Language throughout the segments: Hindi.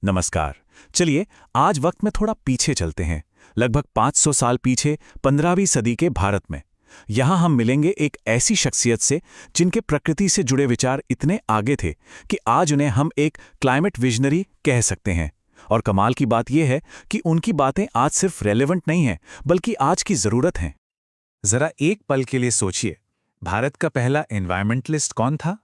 नमस्कार। चलिए आज वक्त में थोड़ा पीछे चलते हैं, लगभग 500 साल पीछे 15वीं सदी के भारत में। यहाँ हम मिलेंगे एक ऐसी शख्सियत से जिनके प्रकृति से जुड़े विचार इतने आगे थे कि आज उन्हें हम एक क्लाइमेट विजनरी कह सकते हैं। और कमाल की बात यह है कि उनकी बातें आज सिर्फ रेलेवेंट नहीं हैं, बल्कि आज की ज़रूरत हैं। जरा एक पल के लिए सोचिए, भारत का पहला एनवायरमेंटलिस्ट कौन था?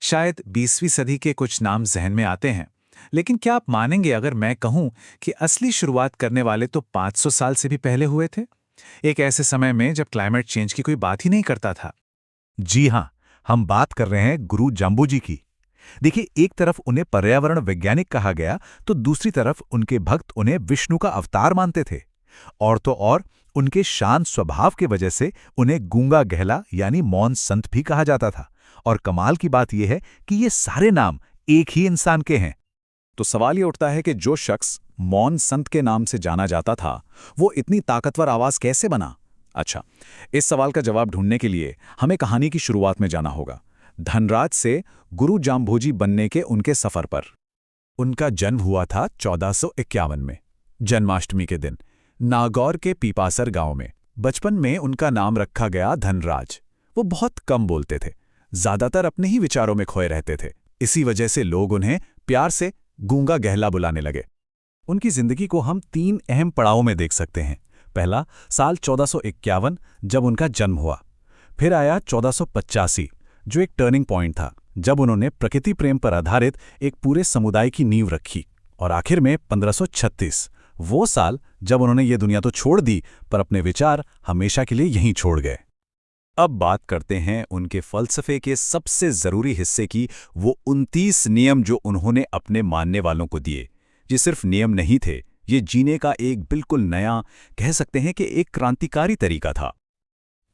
शायद 20वीं सदी के कुछ नाम जहन में आते हैं, लेकिन क्या आप मानेंगे अगर मैं कहूं कि असली शुरुआत करने वाले तो 500 साल से भी पहले हुए थे? एक ऐसे समय में जब क्लाइमेट चेंज की कोई बात ही नहीं करता था। जी हां, हम बात कर रहे हैं गुरु जाम्बोजी की। देखिए, एक तरफ उन्हें पर्यावरण वैज्ञानिक कहा गया, तो दूसरी तरफ उनके भक्त उन्हें विष्णु का अवतार मानते थे। और तो और उनके शांत स्वभाव की वजह से उन्हें गूंगा गहला यानी मौन संत भी कहा जाता था। और कमाल की बात यह है कि ये सारे नाम एक ही इंसान के हैं। तो सवाल ये उठता है कि जो शख्स मौन संत के नाम से जाना जाता था, वो इतनी ताकतवर आवाज कैसे बना? अच्छा, इस सवाल का जवाब ढूंढने के लिए हमें कहानी की शुरुआत में जाना होगा, धनराज से गुरु जाम्भोजी बनने के उनके सफर पर। उनका जन्म हुआ था 1451 में, जन्माष्टमी के दिन, नागौर के पीपासर गांव में। बचपन में उनका नाम रखा गया धनराज। वो बहुत कम बोलते थे, ज्यादातर अपने ही विचारों में खोए रहते थे। इसी वजह से लोग उन्हें प्यार से गूंगा गहला बुलाने लगे। उनकी जिंदगी को हम 3 अहम पड़ावों में देख सकते हैं। पहला, साल 1451 जब उनका जन्म हुआ। फिर आया 1485 जो एक टर्निंग पॉइंट था, जब उन्होंने प्रकृति प्रेम पर आधारित एक पूरे समुदाय की नींव रखी। और आखिर में 1536, वो साल जब उन्होंने ये दुनिया तो छोड़ दी, पर अपने विचार हमेशा के लिए यहीं छोड़ गए। अब बात करते हैं उनके फलसफे के सबसे जरूरी हिस्से की, वो 29 नियम जो उन्होंने अपने मानने वालों को दिए। ये सिर्फ नियम नहीं थे, ये जीने का एक बिल्कुल नया, कह सकते हैं कि एक क्रांतिकारी तरीका था।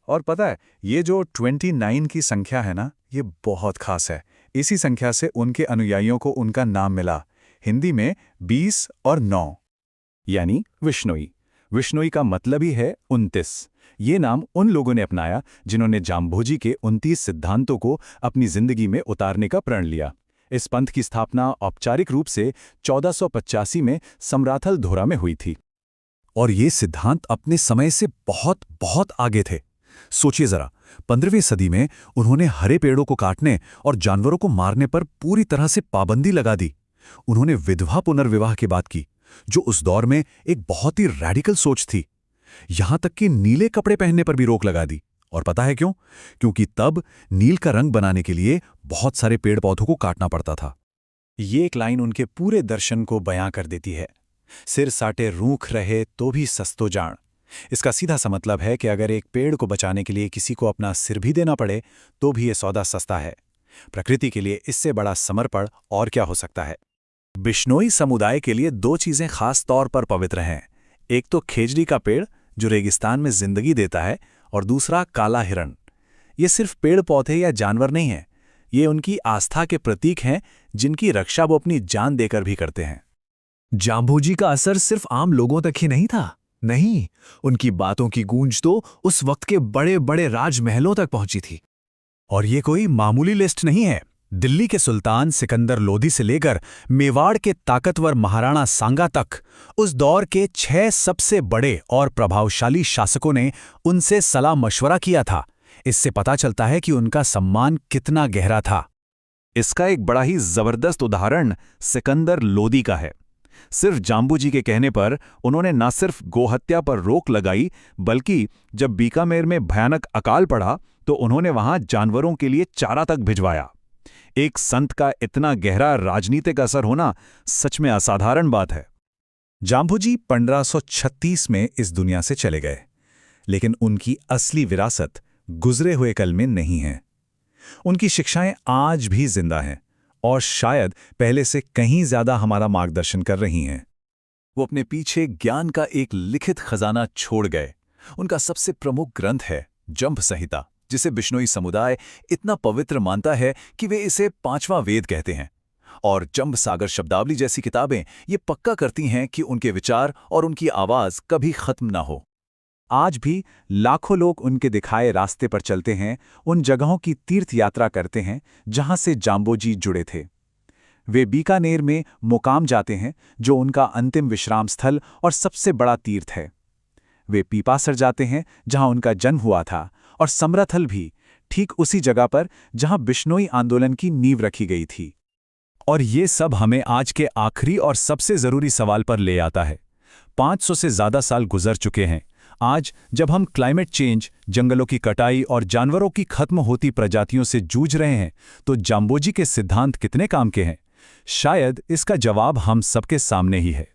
और पता है, ये जो 29 की संख्या है ना, ये बहुत खास है। इसी संख्या से उनके अनुयायियों को उनका नाम मिला। हिंदी में 20 और 9 यानी विष्णुई। विष्णुई का मतलब ही है 29। ये नाम उन लोगों ने अपनाया जिन्होंने जाम्भोजी के 29 सिद्धांतों को अपनी जिंदगी में उतारने का प्रण लिया। इस पंथ की स्थापना औपचारिक रूप से 1485 में समराथलधोरा में हुई थी। और ये सिद्धांत अपने समय से बहुत बहुत आगे थे। सोचिए जरा, 15वीं सदी में उन्होंने हरे पेड़ों को काटने और जानवरों को मारने पर पूरी तरह से पाबंदी लगा दी। उन्होंने विधवा पुनर्विवाह की बात की, जो उस दौर में एक बहुत ही रैडिकल सोच थी। यहां तक कि नीले कपड़े पहनने पर भी रोक लगा दी। और पता है क्यों? क्योंकि तब नील का रंग बनाने के लिए बहुत सारे पेड़ पौधों को काटना पड़ता था। ये एक लाइन उनके पूरे दर्शन को बयां कर देती है। सिर साटे रूख रहे तो भी सस्तो जान। इसका सीधा सा मतलब है कि अगर एक पेड़ को बचाने के लिए किसी को अपना सिर भी देना पड़े, तो भी ये सौदा सस्ता है। प्रकृति के लिए इससे बड़ा समर्पण और क्या हो सकता है? बिश्नोई समुदाय के लिए 2 चीजें खास तौर पर पवित्र हैं। एक तो खेजड़ी का पेड़, जो रेगिस्तान में जिंदगी देता है, और दूसरा काला हिरण। ये सिर्फ पेड़ पौधे या जानवर नहीं हैं, ये उनकी आस्था के प्रतीक हैं, जिनकी रक्षा वो अपनी जान देकर भी करते हैं। जाम्भोजी का असर सिर्फ आम लोगों तक ही नहीं था। नहीं, उनकी बातों की गूंज तो उस वक्त के बड़े बड़े राजमहलों तक पहुंची थी। और ये कोई मामूली लिस्ट नहीं है। दिल्ली के सुल्तान सिकंदर लोधी से लेकर मेवाड़ के ताकतवर महाराणा सांगा तक उस दौर के 6 सबसे बड़े और प्रभावशाली शासकों ने उनसे सलाह मशवरा किया था। इससे पता चलता है कि उनका सम्मान कितना गहरा था। इसका एक बड़ा ही जबरदस्त उदाहरण सिकंदर लोधी का है। सिर्फ जाम्बोजी के कहने पर उन्होंने न सिर्फ गोहत्या पर रोक लगाई, बल्कि जब बीकानेर में भयानक अकाल पड़ा तो उन्होंने वहां जानवरों के लिए चारा तक भिजवाया। एक संत का इतना गहरा राजनीतिक असर होना सच में असाधारण बात है। जाम्भोजी 1536 में इस दुनिया से चले गए, लेकिन उनकी असली विरासत गुजरे हुए कल में नहीं है। उनकी शिक्षाएं आज भी जिंदा हैं और शायद पहले से कहीं ज्यादा हमारा मार्गदर्शन कर रही हैं। वो अपने पीछे ज्ञान का एक लिखित खजाना छोड़ गए। उनका सबसे प्रमुख ग्रंथ है जंभ संहिता, जिसे बिश्नोई समुदाय इतना पवित्र मानता है कि वे इसे 5वां वेद कहते हैं। और जंभ सागर शब्दावली जैसी किताबें ये पक्का करती हैं कि उनके विचार और उनकी आवाज कभी खत्म ना हो। आज भी लाखों लोग उनके दिखाए रास्ते पर चलते हैं, उन जगहों की तीर्थ यात्रा करते हैं जहां से जाम्बोजी जुड़े थे। वे बीकानेर में मुकाम जाते हैं, जो उनका अंतिम विश्राम स्थल और सबसे बड़ा तीर्थ है। वे पीपासर जाते हैं, जहां उनका जन्म हुआ था, और समरथल भी, ठीक उसी जगह पर जहां बिश्नोई आंदोलन की नींव रखी गई थी। और ये सब हमें आज के आखिरी और सबसे जरूरी सवाल पर ले आता है। 500 से ज्यादा साल गुजर चुके हैं। आज जब हम क्लाइमेट चेंज, जंगलों की कटाई और जानवरों की खत्म होती प्रजातियों से जूझ रहे हैं, तो जाम्बोजी के सिद्धांत कितने काम के हैं? शायद इसका जवाब हम सबके सामने ही है।